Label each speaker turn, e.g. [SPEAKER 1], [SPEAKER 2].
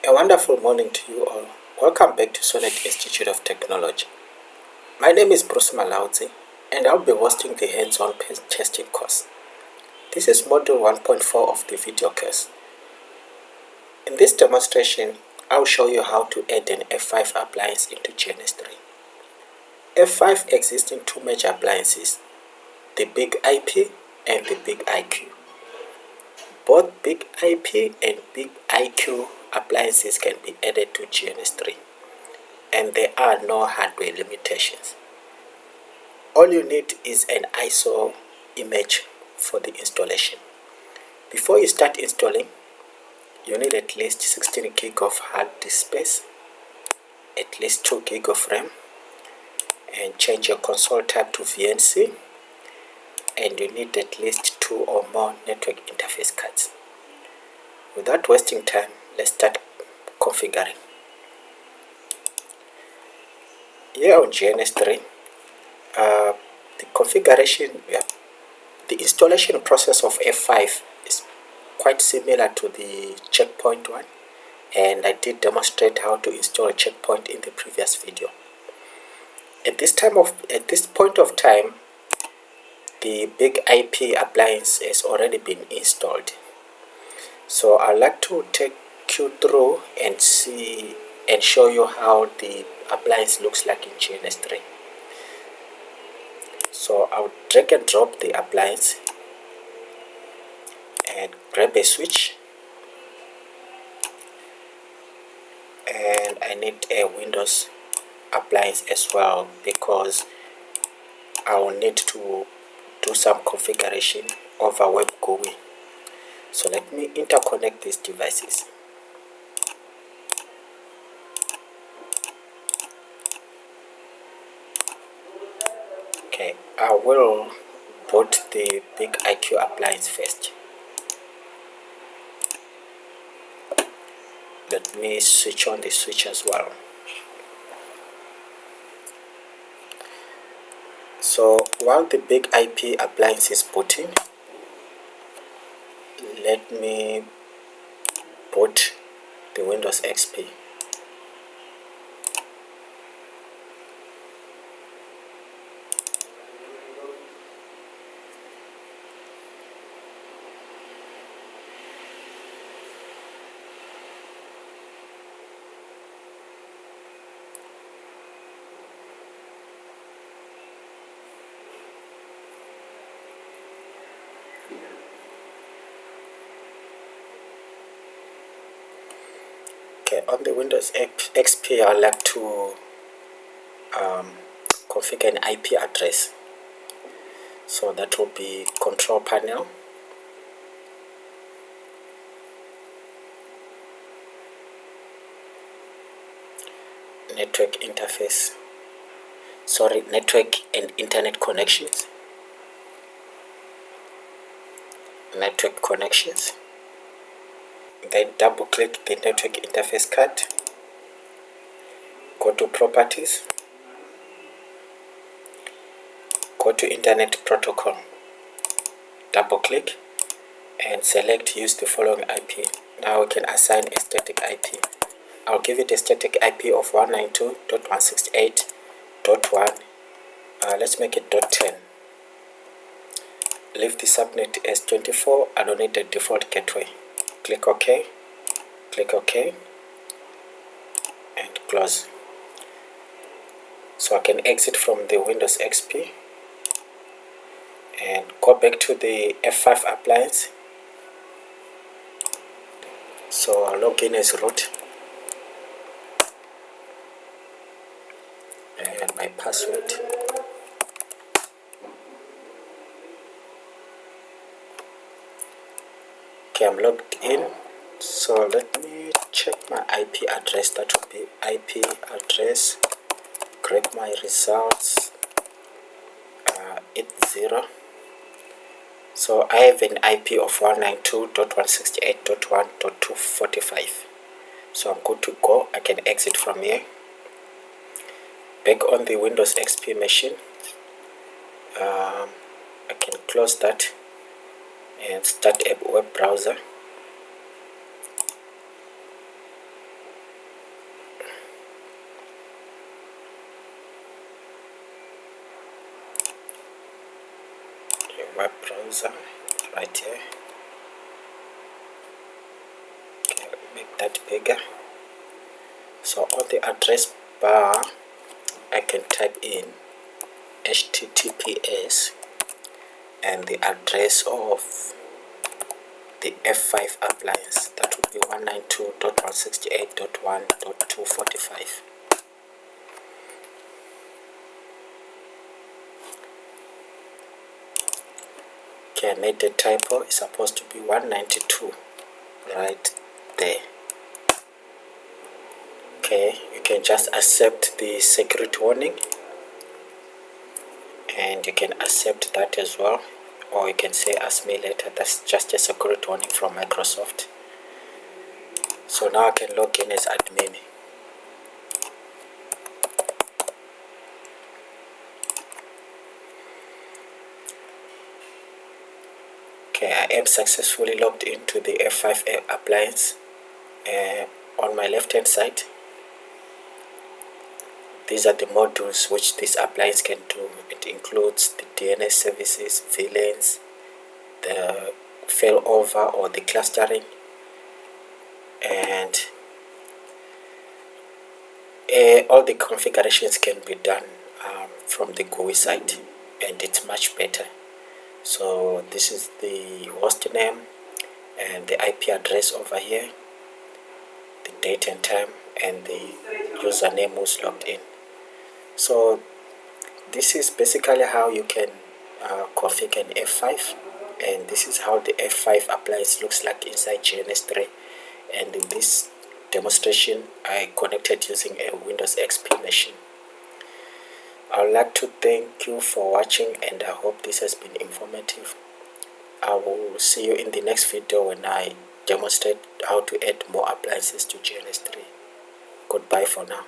[SPEAKER 1] A wonderful morning to you all. Welcome back to Solid Institute of Technology. My name is Bruce Malaudzi, and I'll be hosting the hands-on testing course. This is module 1.4 of the video course. In this demonstration, I'll show you how to add an F5 appliance into GNS3. F5 exists in two major appliances, the BIGIP and the BIGIQ. Both BIGIP and BIGIQ appliances can be added to GNS3, and there are no hardware limitations. All you need is an ISO image for the installation. Before you start installing, you need at least 16 gig of hard disk space, at least 2 gig of RAM, and change your console type to VNC, and you need at least 2 or more network interface cards. Without wasting time, let's start configuring. Here on GNS3, the configuration, the installation process of F5 is quite similar to the checkpoint one, and I did demonstrate how to install a checkpoint in the previous video. At this point of time, the BIGIP appliance has already been installed. So I'd like to take you through and show you how the appliance looks like in GNS3. So I'll drag and drop the appliance and grab a switch, and I need a Windows appliance as well because I will need to do some configuration over web GUI. So let me interconnect these devices. Okay, I will boot the BIGIQ appliance first. Let me switch on the switch as well. So while the BIGIP appliance is booting, let me boot the Windows XP. Okay, on the Windows XP, I'd like to configure an IP address. So that will be control panel, network interface, network and internet connections, network connections. Then double click the network interface card, go to properties, go to internet protocol, double click and select use the following IP. Now we can assign a static IP. I'll give it a static IP of 192.168.1. Let's make it .10. Leave the subnet as 24. I don't need the default gateway. Click OK, click OK, and close. So I can exit from the Windows XP and go back to the F5 appliance. So I'll log in as root and my password. Okay, I'm logged in. So let me check my IP address. That would be IP address. Grab my results. 80. So I have an IP of 192.168.1.245. So I'm good to go. I can exit from here. Back on the Windows XP machine. I can close that and start a web browser. web browser right here. Okay, make that bigger. So on the address bar, I can type in HTTPS and the address of the F5 appliance. That would be 192.168.1.245. Okay, I made the typo. It's supposed to be 192 right there. Okay, you can just accept the security warning, and you can accept that as well, or you can say ask me later. That's just a security warning from Microsoft. So now I can log in as admin. Okay, I am successfully logged into the F5 appliance. On my left hand side, these are the modules which this appliance can do. It includes the DNS services, VLANs, the failover or the clustering, and all the configurations can be done from the GUI site, and it's much better. So this is the host name and the IP address over here, the date and time, and the username who's logged in. So this is basically how you can configure an F5, and this is how the F5 appliance looks like inside GNS3. And in this demonstration, I connected using a Windows XP machine. I would like to thank you for watching, and I hope this has been informative. I will see you in the next video when I demonstrate how to add more appliances to GNS3. Goodbye for now.